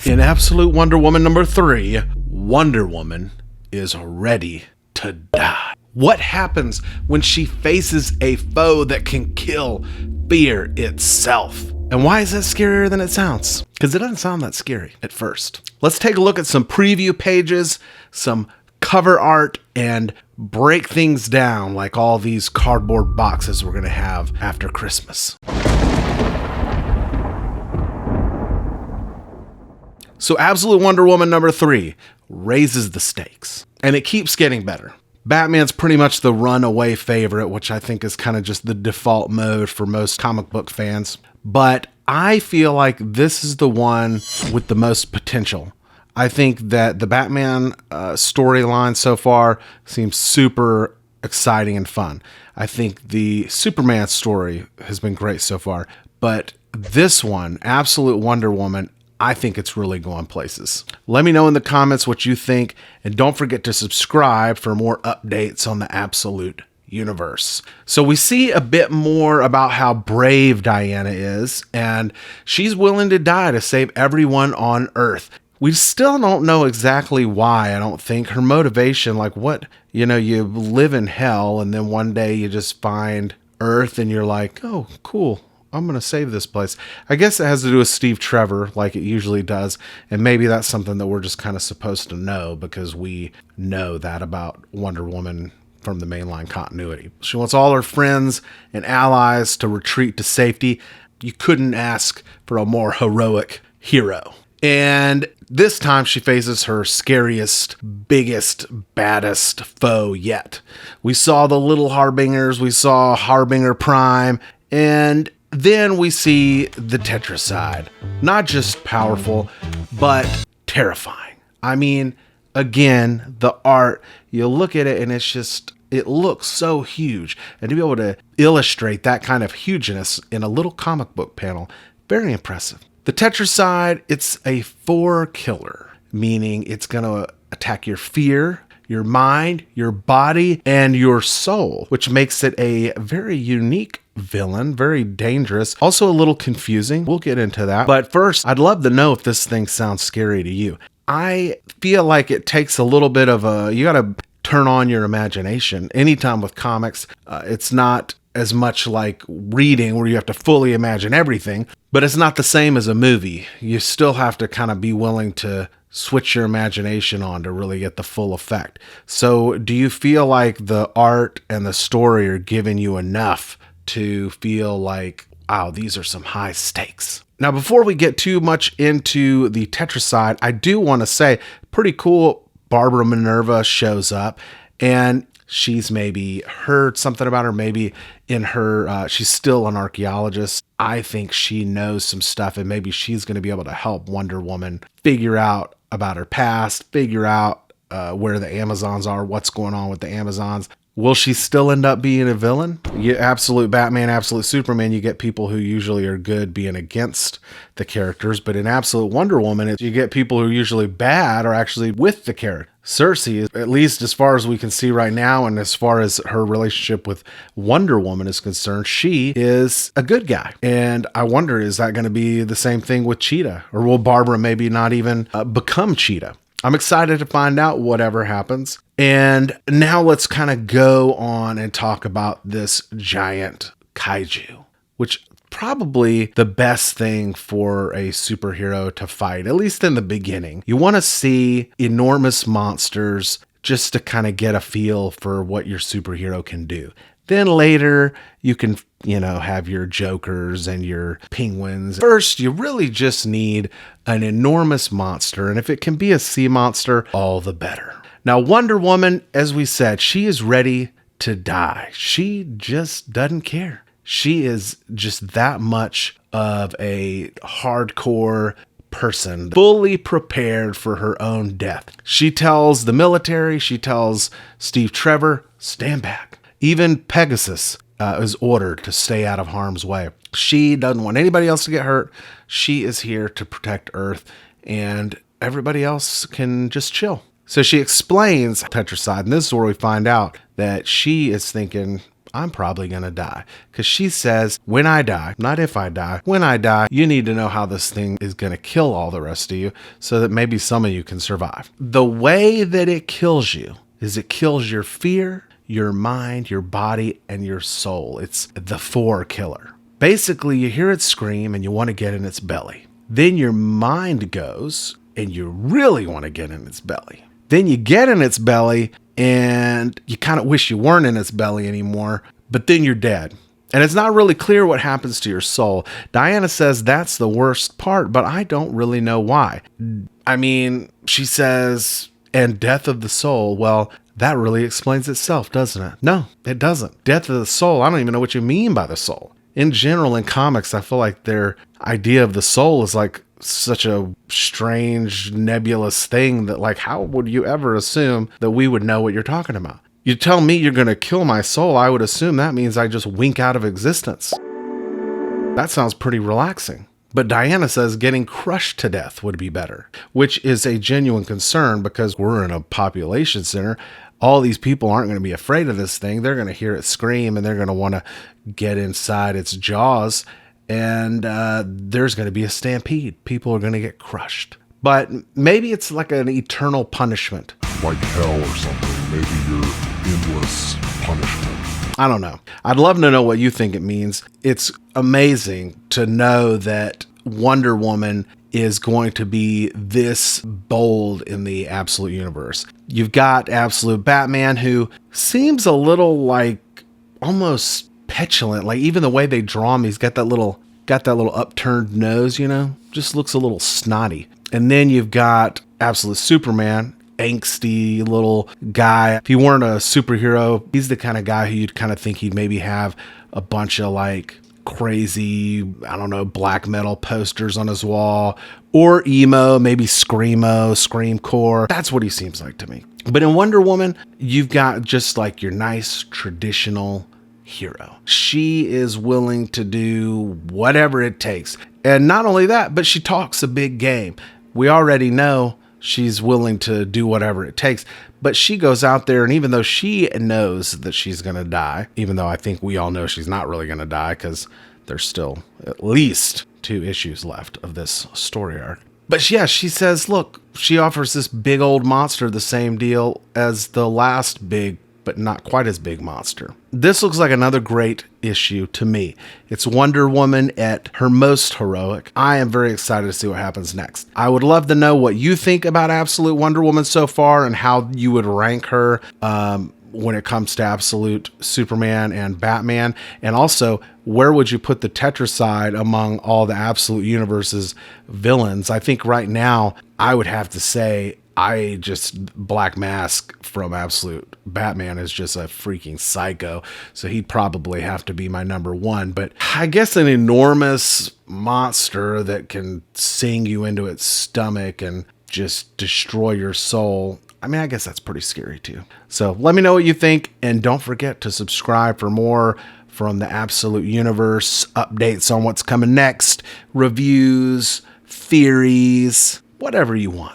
In Absolute Wonder Woman number 3, Wonder Woman is ready to die. What happens when she faces a foe that can kill fear itself? And why is that scarier than it sounds? Because it doesn't sound that scary at first. Let's take a look at some preview pages, some cover art, and break things down like all these cardboard boxes we're going to have after Christmas. So Absolute Wonder Woman number 3 raises the stakes, and it keeps getting better. Batman's pretty much the runaway favorite, which I think is kind of just the default mode for most comic book fans. But I feel like this is the one with the most potential. I think that the Batman storyline so far seems super exciting and fun. I think the Superman story has been great so far. But this one, Absolute Wonder Woman, I think it's really going places. Let me know in the comments what you think, and don't forget to subscribe for more updates on the Absolute universe. So we see a bit more about how brave Diana is, and she's willing to die to save everyone on Earth. We still don't know exactly why. I don't think her motivation, like what, you live in hell and then one day you just find Earth and you're like, oh, cool. I'm going to save this place. I guess it has to do with Steve Trevor like it usually does. And maybe that's something that we're just kind of supposed to know because we know that about Wonder Woman from the mainline continuity. She wants all her friends and allies to retreat to safety. You couldn't ask for a more heroic hero. And this time she faces her scariest, biggest, baddest foe yet. We saw the Little Harbingers. We saw Harbinger Prime. And then we see the Tetracide. Not just powerful, but terrifying. I mean, again, the art, you look at it and it looks so huge. And to be able to illustrate that kind of hugeness in a little comic book panel, very impressive. The Tetracide, it's a 4 killer, meaning it's going to attack your fear, your mind, your body, and your soul, which makes it a very unique villain, very dangerous, also a little confusing. We'll get into that. But first, I'd love to know if this thing sounds scary to you. I feel like it takes a little bit of you got to turn on your imagination. Anytime with comics, it's not as much like reading where you have to fully imagine everything, but it's not the same as a movie. You still have to kind of be willing to switch your imagination on to really get the full effect. So do you feel like the art and the story are giving you enough to feel like, wow, these are some high stakes? Now, before we get too much into the Tetracide, I do want to say, pretty cool, Barbara Minerva shows up, and she's maybe heard something about her, maybe in her, she's still an archaeologist. I think she knows some stuff, and maybe she's going to be able to help Wonder Woman figure out about her past, figure out where the Amazons are, what's going on with the Amazons. Will she still end up being a villain? You Absolute Batman, Absolute Superman, you get people who usually are good being against the characters, but in Absolute Wonder Woman, you get people who are usually bad are actually with the character. Cersei, at least as far as we can see right now, and as far as her relationship with Wonder Woman is concerned, she is a good guy. And I wonder, is that going to be the same thing with Cheetah? Or will Barbara maybe not even become Cheetah? I'm excited to find out whatever happens. And now let's kind of go on and talk about this giant kaiju, which probably the best thing for a superhero to fight, at least in the beginning. You want to see enormous monsters just to kind of get a feel for what your superhero can do. Then later you can, have your Jokers and your Penguins. First, you really just need an enormous monster. And if it can be a sea monster, all the better. Now, Wonder Woman, as we said, she is ready to die. She just doesn't care. She is just that much of a hardcore person, fully prepared for her own death. She tells the military, she tells Steve Trevor, stand back. Even Pegasus is ordered to stay out of harm's way. She doesn't want anybody else to get hurt. She is here to protect Earth, and everybody else can just chill. So she explains Tetracide, and this is where we find out that she is thinking, I'm probably going to die. Because she says, when I die, not if I die, when I die, you need to know how this thing is going to kill all the rest of you so that maybe some of you can survive. The way that it kills you is it kills your fear, your mind, your body, and your soul. It's the 4 killer. Basically, you hear it scream and you want to get in its belly. Then your mind goes and you really want to get in its belly. Then you get in its belly and you kind of wish you weren't in its belly anymore, but then you're dead. And it's not really clear what happens to your soul. Diana says that's the worst part, but I don't really know why. I mean, she says, and death of the soul. Well, that really explains itself, doesn't it? No, it doesn't. Death of the soul, I don't even know what you mean by the soul. In general, in comics, I feel like their idea of the soul is like such a strange, nebulous thing that, like, how would you ever assume that we would know what you're talking about? You tell me you're going to kill my soul, I would assume that means I just wink out of existence. That sounds pretty relaxing. But Diana says getting crushed to death would be better, which is a genuine concern because we're in a population center. All these people aren't going to be afraid of this thing. They're going to hear it scream and they're going to want to get inside its jaws. And there's going to be a stampede. People are going to get crushed. But maybe it's like an eternal punishment. Like hell or something. Maybe your endless punishment. I don't know. I'd love to know what you think it means. It's amazing to know that Wonder Woman is going to be this bold in the Absolute Universe. You've got Absolute Batman, who seems a little like almost petulant. Like even the way they draw him, he's got that little upturned nose, you know, just looks a little snotty. And then you've got Absolute Superman, angsty little guy. If he weren't a superhero, he's the kind of guy who you'd kind of think he'd maybe have a bunch of like crazy, I don't know, black metal posters on his wall, or emo, maybe screamo, screamcore. That's what he seems like to me. But in Wonder Woman, you've got just like your nice traditional hero. She is willing to do whatever it takes. And not only that, but she talks a big game. We already know she's willing to do whatever it takes, but she goes out there, and even though she knows that she's going to die, even though I think we all know she's not really going to die because there's still at least 2 issues left of this story arc. But yeah, she says, look, she offers this big old monster the same deal as the last big, but not quite as big monster. This looks like another great issue to me. It's Wonder Woman at her most heroic. I am very excited to see what happens next. I would love to know what you think about Absolute Wonder Woman so far and how you would rank her when it comes to Absolute Superman and Batman. And also, where would you put the Tetracide among all the Absolute Universe's villains? I think right now, I would have to say Black Mask from Absolute Batman is just a freaking psycho. So he'd probably have to be my number 1. But I guess an enormous monster that can sing you into its stomach and just destroy your soul. I mean, I guess that's pretty scary too. So let me know what you think. And don't forget to subscribe for more from the Absolute Universe, updates on what's coming next, reviews, theories, whatever you want.